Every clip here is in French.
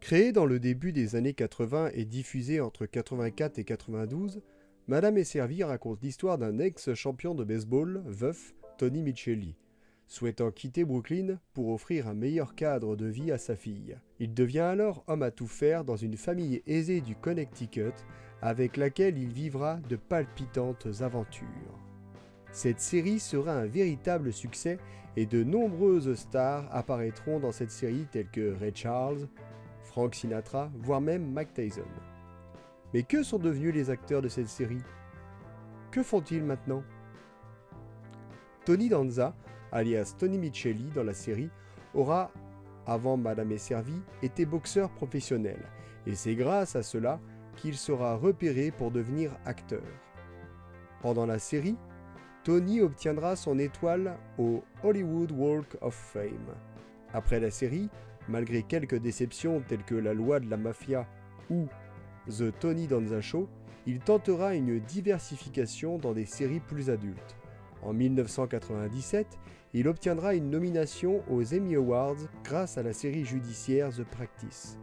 Créée dans le début des années 80 et diffusée entre 84 et 92, Madame est servie raconte l'histoire d'un ex-champion de baseball, veuf, Tony Micheli, souhaitant quitter Brooklyn pour offrir un meilleur cadre de vie à sa fille. Il devient alors homme à tout faire dans une famille aisée du Connecticut avec laquelle il vivra de palpitantes aventures. Cette série sera un véritable succès et de nombreuses stars apparaîtront dans cette série telles que Ray Charles, Frank Sinatra, voire même Mike Tyson. Mais que sont devenus les acteurs de cette série? Que font-ils maintenant? Tony Danza, alias Tony Micheli dans la série, aura, avant Madame est servie, été boxeur professionnel, et c'est grâce à cela qu'il sera repéré pour devenir acteur. Pendant la série, Tony obtiendra son étoile au Hollywood Walk of Fame. Après la série, malgré quelques déceptions telles que La loi de la mafia ou The Tony Danza Show, il tentera une diversification dans des séries plus adultes. En 1997, il obtiendra une nomination aux Emmy Awards grâce à la série judiciaire The Practice.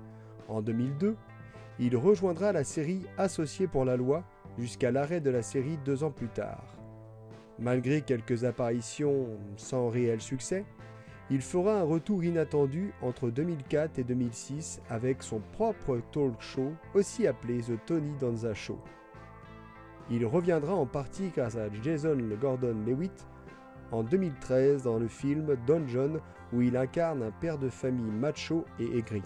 En 2002, il rejoindra la série Associés pour la loi jusqu'à l'arrêt de la série 2 ans plus tard. Malgré quelques apparitions sans réel succès, il fera un retour inattendu entre 2004 et 2006 avec son propre talk show, aussi appelé The Tony Danza Show. Il reviendra en partie grâce à Jason Gordon-Levitt en 2013 dans le film Don John où il incarne un père de famille macho et aigri.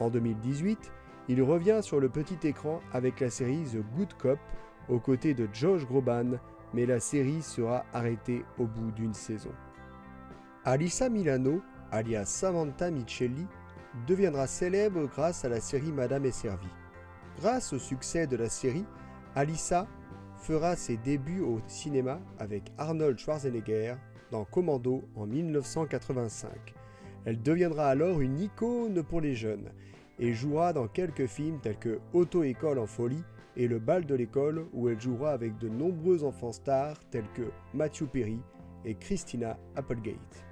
En 2018, il revient sur le petit écran avec la série The Good Cop aux côtés de Josh Groban, mais la série sera arrêtée au bout d'une saison. Alyssa Milano, alias Samantha Micheli, deviendra célèbre grâce à la série Madame est servie. Grâce au succès de la série, Alyssa fera ses débuts au cinéma avec Arnold Schwarzenegger dans Commando en 1985. Elle deviendra alors une icône pour les jeunes et jouera dans quelques films tels que Auto-école en folie et Le bal de l'école où elle jouera avec de nombreux enfants stars tels que Matthew Perry et Christina Applegate.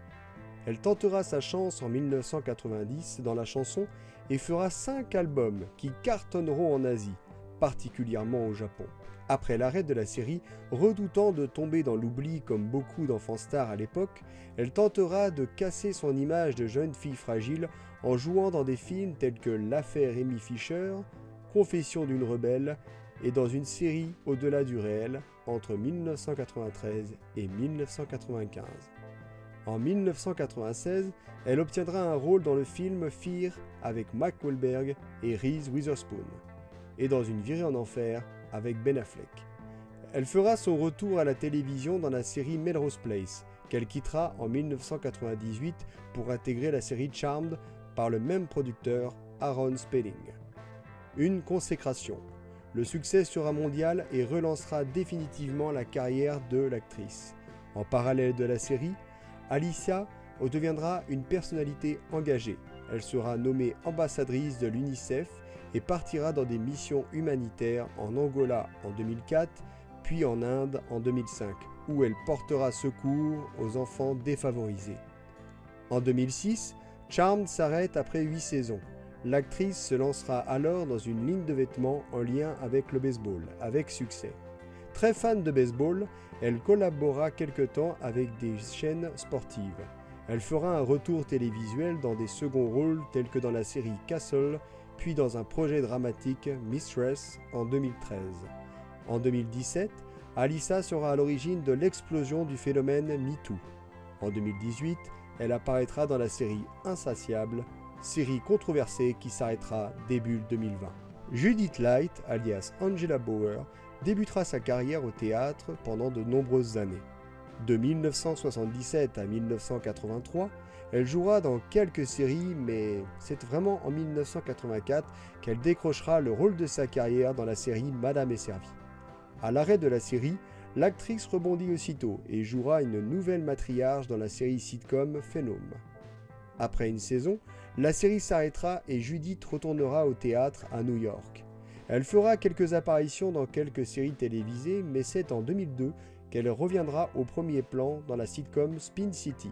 Elle tentera sa chance en 1990 dans la chanson et fera 5 albums qui cartonneront en Asie, particulièrement au Japon. Après l'arrêt de la série, redoutant de tomber dans l'oubli comme beaucoup d'enfants stars à l'époque, elle tentera de casser son image de jeune fille fragile en jouant dans des films tels que L'affaire Amy Fisher, Confession d'une rebelle et dans une série Au-delà du réel entre 1993 et 1995. En 1996, elle obtiendra un rôle dans le film Fear avec Mark Wahlberg et Reese Witherspoon, et dans une virée en enfer avec Ben Affleck. Elle fera son retour à la télévision dans la série Melrose Place, qu'elle quittera en 1998 pour intégrer la série Charmed par le même producteur, Aaron Spelling. Une consécration. Le succès sera mondial et relancera définitivement la carrière de l'actrice. En parallèle de la série, Alyssa deviendra une personnalité engagée. Elle sera nommée ambassadrice de l'UNICEF et partira dans des missions humanitaires en Angola en 2004, puis en Inde en 2005, où elle portera secours aux enfants défavorisés. En 2006, Charmed s'arrête après 8 saisons. L'actrice se lancera alors dans une ligne de vêtements en lien avec le baseball, avec succès. Très fan de baseball, elle collabora quelque temps avec des chaînes sportives. Elle fera un retour télévisuel dans des seconds rôles tels que dans la série Castle, puis dans un projet dramatique Mistress en 2013. En 2017, Alyssa sera à l'origine de l'explosion du phénomène MeToo. En 2018, elle apparaîtra dans la série Insatiable, série controversée qui s'arrêtera début 2020. Judith Light, alias Angela Bauer, débutera sa carrière au théâtre pendant de nombreuses années. De 1977 à 1983, elle jouera dans quelques séries, mais c'est vraiment en 1984 qu'elle décrochera le rôle de sa carrière dans la série Madame est servie. À l'arrêt de la série, l'actrice rebondit aussitôt et jouera une nouvelle matriarche dans la série sitcom Phenom. Après une saison, la série s'arrêtera et Judith retournera au théâtre à New York. Elle fera quelques apparitions dans quelques séries télévisées, mais c'est en 2002 qu'elle reviendra au premier plan dans la sitcom Spin City.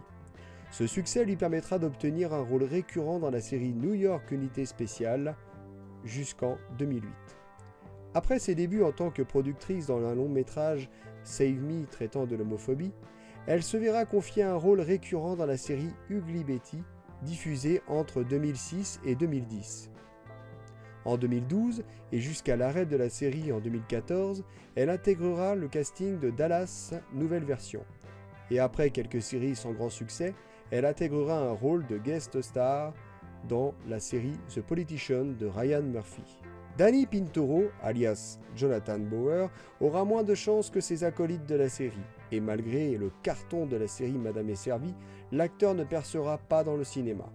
Ce succès lui permettra d'obtenir un rôle récurrent dans la série New York Unité Spéciale jusqu'en 2008. Après ses débuts en tant que productrice dans un long métrage Save Me traitant de l'homophobie, elle se verra confier un rôle récurrent dans la série Ugly Betty, diffusée entre 2006 et 2010. En 2012, et jusqu'à l'arrêt de la série en 2014, elle intégrera le casting de Dallas Nouvelle Version. Et après quelques séries sans grand succès, elle intégrera un rôle de guest star dans la série The Politician de Ryan Murphy. Danny Pintauro, alias Jonathan Bauer, aura moins de chance que ses acolytes de la série, et malgré le carton de la série Madame est servie, l'acteur ne percera pas dans le cinéma.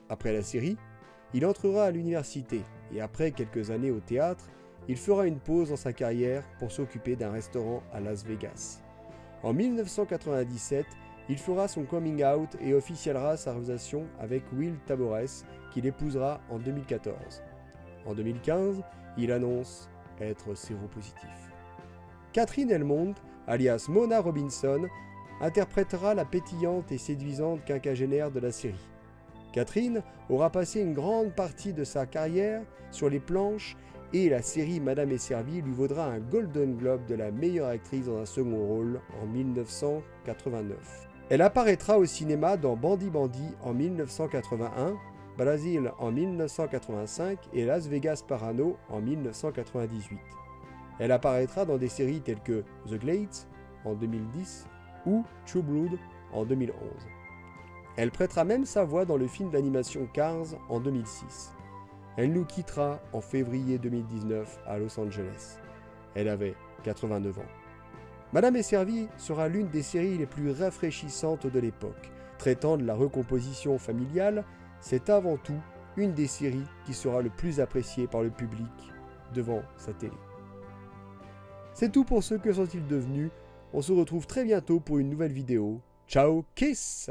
Après la série, il entrera à l'université, et après quelques années au théâtre, il fera une pause dans sa carrière pour s'occuper d'un restaurant à Las Vegas. En 1997, il fera son coming out et officialisera sa relation avec Will Tabores, qu'il épousera en 2014. En 2015, il annonce être séropositif. Catherine Elmond, alias Mona Robinson, interprétera la pétillante et séduisante quinquagénaire de la série. Catherine aura passé une grande partie de sa carrière sur les planches et la série Madame est servie lui vaudra un Golden Globe de la meilleure actrice dans un second rôle en 1989. Elle apparaîtra au cinéma dans Bandi Bandi en 1981, Brazil en 1985 et Las Vegas Parano en 1998. Elle apparaîtra dans des séries telles que The Glades en 2010 ou True Blood en 2011. Elle prêtera même sa voix dans le film d'animation Cars en 2006. Elle nous quittera en février 2019 à Los Angeles. Elle avait 89 ans. Madame est servie sera l'une des séries les plus rafraîchissantes de l'époque. Traitant de la recomposition familiale, c'est avant tout une des séries qui sera le plus appréciée par le public devant sa télé. C'est tout pour ce Que sont-ils devenus. On se retrouve très bientôt pour une nouvelle vidéo. Ciao, kiss!